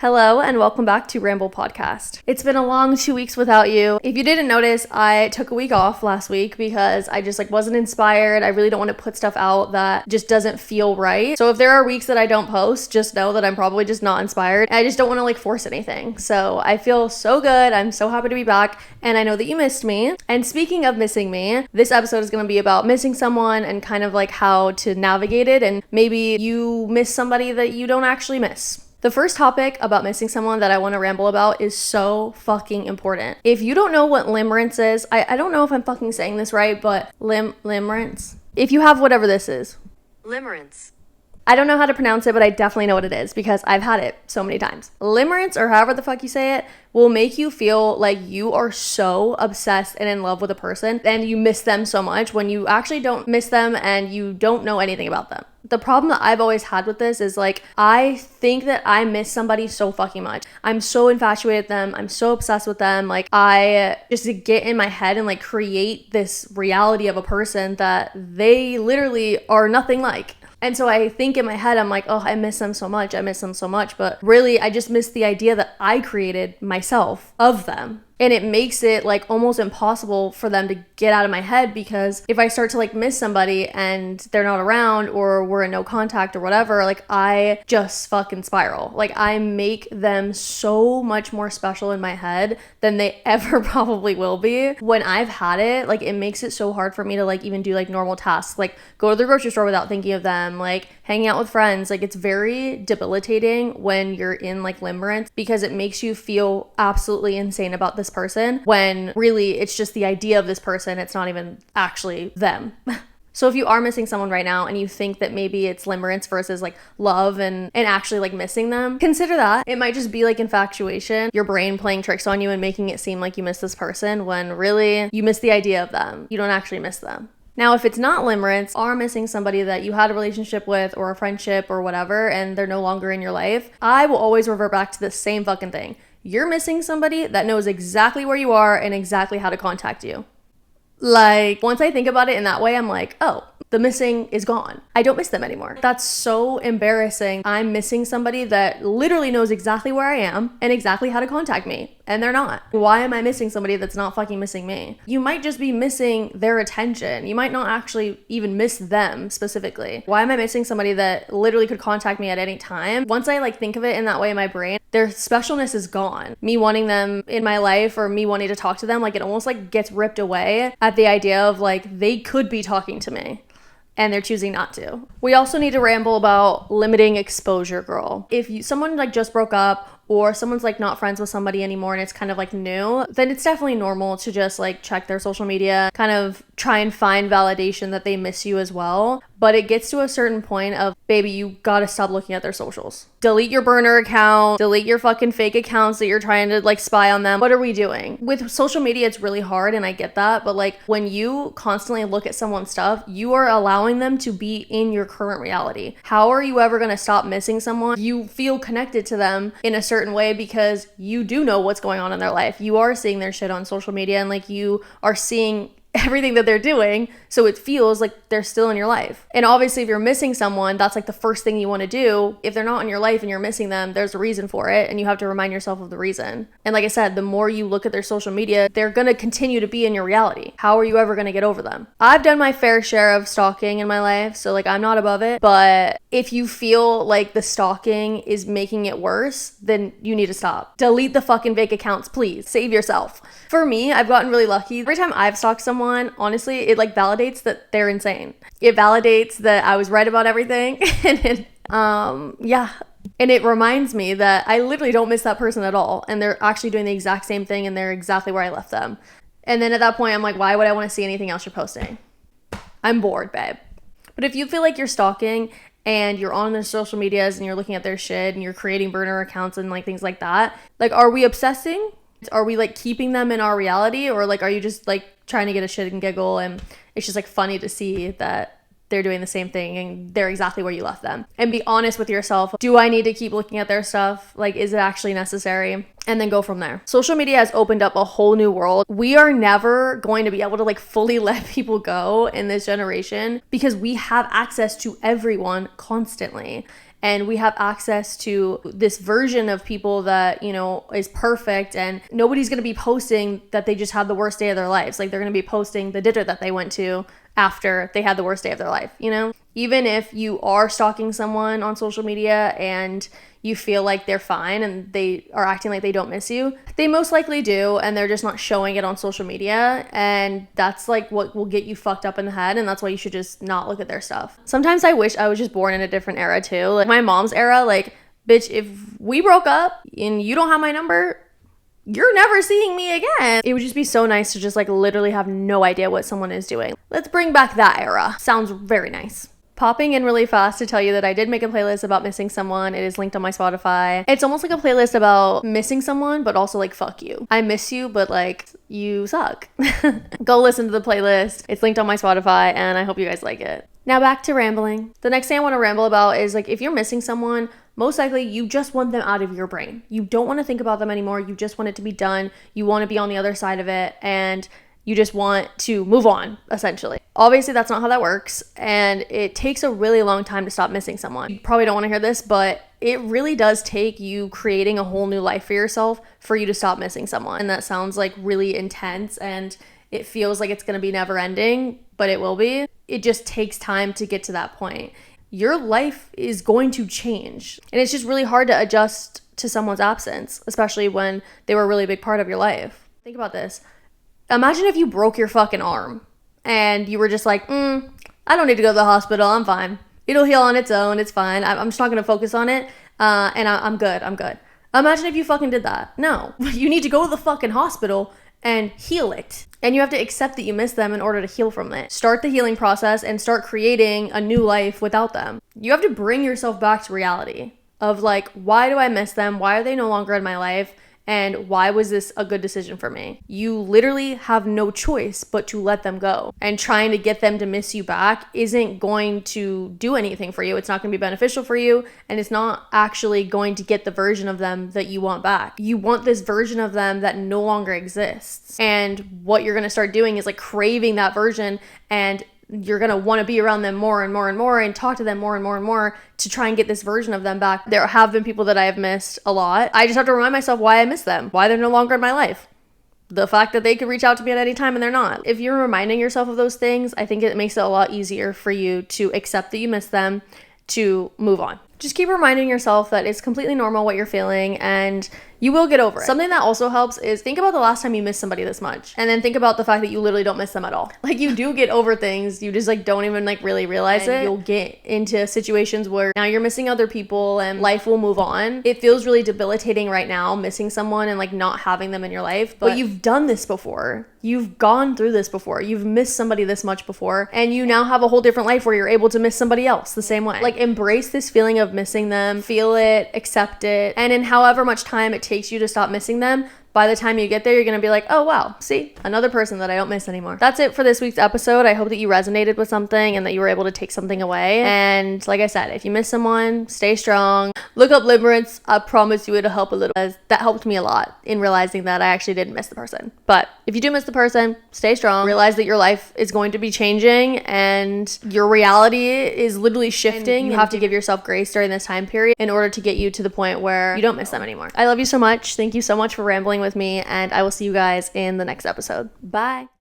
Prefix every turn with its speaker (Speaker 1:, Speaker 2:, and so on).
Speaker 1: Hello and welcome back to Ramble Podcast. It's been a long 2 weeks without you. If you didn't notice, I took a week off last week because I just wasn't inspired. I really don't want to put stuff out that just doesn't feel right. So if there are weeks that I don't post, just know that I'm probably just not inspired. I just don't want to force anything. So I feel so good. I'm so happy to be back and I know that you missed me. And speaking of missing me, this episode is going to be about missing someone and kind of how to navigate it, and maybe you miss somebody that you don't actually miss. The first topic about missing someone that I want to ramble about is so fucking important. If you don't know what limerence is, I don't know if I'm fucking saying this right, but limerence? If you have whatever this is.
Speaker 2: Limerence.
Speaker 1: I don't know how to pronounce it, but I definitely know what it is because I've had it so many times. Limerence, or however the fuck you say it, will make you feel like you are so obsessed and in love with a person and you miss them so much when you actually don't miss them and you don't know anything about them. The problem that I've always had with this is I think that I miss somebody so fucking much. I'm so infatuated with them. I'm so obsessed with them. I just get in my head and create this reality of a person that they literally are nothing like. And so I think in my head, I'm oh, I miss them so much. I miss them so much. But really, I just miss the idea that I created myself of them. And it makes it almost impossible for them to get out of my head, because if I start to miss somebody and they're not around or we're in no contact or whatever, I just fucking spiral. I make them so much more special in my head than they ever probably will be. When I've had it, it makes it so hard for me to even do normal tasks, go to the grocery store without thinking of them, hanging out with friends. It's very debilitating when you're in limerence, because it makes you feel absolutely insane about this person when really it's just the idea of this person. It's not even actually them. So if you are missing someone right now and you think that maybe it's limerence versus love and actually missing them, consider that. It might just be infatuation, your brain playing tricks on you and making it seem like you miss this person when really you miss the idea of them. You don't actually miss them. Now, if it's not limerence, are missing somebody that you had a relationship with or a friendship or whatever, and they're no longer in your life, I will always revert back to the same fucking thing. You're missing somebody that knows exactly where you are and exactly how to contact you. Once I think about it in that way, I'm oh, the missing is gone. I don't miss them anymore. That's so embarrassing. I'm missing somebody that literally knows exactly where I am and exactly how to contact me, and they're not. Why am I missing somebody that's not fucking missing me? You might just be missing their attention. You might not actually even miss them specifically. Why am I missing somebody that literally could contact me at any time? Once I think of it in that way in my brain, their specialness is gone. Me wanting them in my life or me wanting to talk to them, it almost gets ripped away at the idea of they could be talking to me and they're choosing not to. We also need to ramble about limiting exposure, girl. If someone just broke up, or someone's not friends with somebody anymore and it's kind of new, then it's definitely normal to just check their social media, kind of try and find validation that they miss you as well. But it gets to a certain point of, baby, you gotta stop looking at their socials. Delete your burner account, delete your fucking fake accounts that you're trying to spy on them. What are we doing? With social media, it's really hard and I get that, but when you constantly look at someone's stuff, you are allowing them to be in your current reality. How are you ever gonna stop missing someone? You feel connected to them in a certain way because you do know what's going on in their life. You are seeing their shit on social media and you are seeing everything that they're doing, so it feels like they're still in your life. And obviously if you're missing someone, that's the first thing you want to do. If they're not in your life and you're missing them, there's a reason for it, and you have to remind yourself of the reason. And like I said, the more you look at their social media, they're gonna continue to be in your reality. How are you ever gonna get over them? I've done my fair share of stalking in my life, so I'm not above it, but if you feel the stalking is making it worse, then you need to stop. Delete the fucking fake accounts, please. Save yourself. For me, I've gotten really lucky. Every time I've stalked someone, honestly, it validates that they're insane. It validates that I was right about everything. And and it reminds me that I literally don't miss that person at all, and they're actually doing the exact same thing and they're exactly where I left them. And then at that point, I'm why would I want to see anything else you're posting? I'm bored, babe. But if you feel like you're stalking and you're on their social medias and you're looking at their shit and you're creating burner accounts and things like that, are we obsessing? Are we keeping them in our reality, or are you just trying to get a shit and giggle and it's just funny to see that they're doing the same thing and they're exactly where you left them? And be honest with yourself. Do I need to keep looking at their stuff? Is it actually necessary? And then go from there. Social media has opened up a whole new world. We are never going to be able to fully let people go in this generation because we have access to everyone constantly. and we have access to this version of people that, you know, is perfect, and nobody's going to be posting that they just had the worst day of their lives. Like, they're going to be posting the dinner that they went to after they had the worst day of their life, you know? Even if you are stalking someone on social media and you feel like they're fine and they are acting like they don't miss you, they most likely do, and they're just not showing it on social media, and that's like what will get you fucked up in the head, and that's why you should just not look at their stuff. Sometimes I wish I was just born in a different era too. Like my mom's era, like, bitch, if we broke up and you don't have my number, you're never seeing me again. It would just be so nice to just like literally have no idea what someone is doing. Let's bring back that era. Sounds very nice. Popping in really fast to tell you that I did make a playlist about missing someone. It is linked on my Spotify. It's almost like a playlist about missing someone, but also like, fuck you. I miss you, but like, you suck. Go listen to the playlist. It's linked on my Spotify, and I hope you guys like it. Now back to rambling. The next thing I want to ramble about is like, if you're missing someone, most likely you just want them out of your brain. You don't want to think about them anymore. You just want it to be done. You want to be on the other side of it, and you just want to move on, essentially. Obviously, that's not how that works, and it takes a really long time to stop missing someone. You probably don't want to hear this, but it really does take you creating a whole new life for yourself for you to stop missing someone. And that sounds like really intense, and it feels like it's going to be never ending, but it will be. It just takes time to get to that point. Your life is going to change, and it's just really hard to adjust to someone's absence, especially when they were a really big part of your life. Think about this. Imagine if you broke your fucking arm and you were just like, I don't need to go to the hospital. I'm fine. It'll heal on its own. It's fine. I'm just not going to focus on it. And I'm good. I'm good. Imagine if you fucking did that. No, you need to go to the fucking hospital and heal it. And you have to accept that you miss them in order to heal from it. Start the healing process and start creating a new life without them. You have to bring yourself back to reality of like, why do I miss them? Why are they no longer in my life? And why was this a good decision for me? You literally have no choice but to let them go. And trying to get them to miss you back isn't going to do anything for you. It's not going to be beneficial for you. And it's not actually going to get the version of them that you want back. You want this version of them that no longer exists. And what you're going to start doing is like craving that version, and you're going to want to be around them more and more and more and talk to them more and more and more to try and get this version of them back. There have been people that I have missed a lot. I just have to remind myself why I miss them, why they're no longer in my life. The fact that they could reach out to me at any time and they're not. If you're reminding yourself of those things, I think it makes it a lot easier for you to accept that you miss them, to move on. Just keep reminding yourself that it's completely normal what you're feeling, and you will get over it. Something that also helps is think about the last time you missed somebody this much, and then think about the fact that you literally don't miss them at all. Like, you do get over things, you just like don't even like really realize it. You'll get into situations where now you're missing other people and life will move on. It feels really debilitating right now, missing someone and like not having them in your life, but you've done this before. You've gone through this before. You've missed somebody this much before, and you now have a whole different life where you're able to miss somebody else the same way. Like, embrace this feeling of missing them, feel it, accept it, and in however much time it takes you to stop missing them, by the time you get there, you're going to be like, oh wow, see, another person that I don't miss anymore. That's it for this week's episode. I hope that you resonated with something and that you were able to take something away. And like I said, if you miss someone, stay strong. Look up limerence. I promise you it'll help a little. That helped me a lot in realizing that I actually didn't miss the person. But if you do miss the person, stay strong. Realize that your life is going to be changing and your reality is literally shifting. You have to give yourself grace during this time period in order to get you to the point where you don't miss them anymore. I love you so much. Thank you so much for rambling with me, and I will see you guys in the next episode. Bye.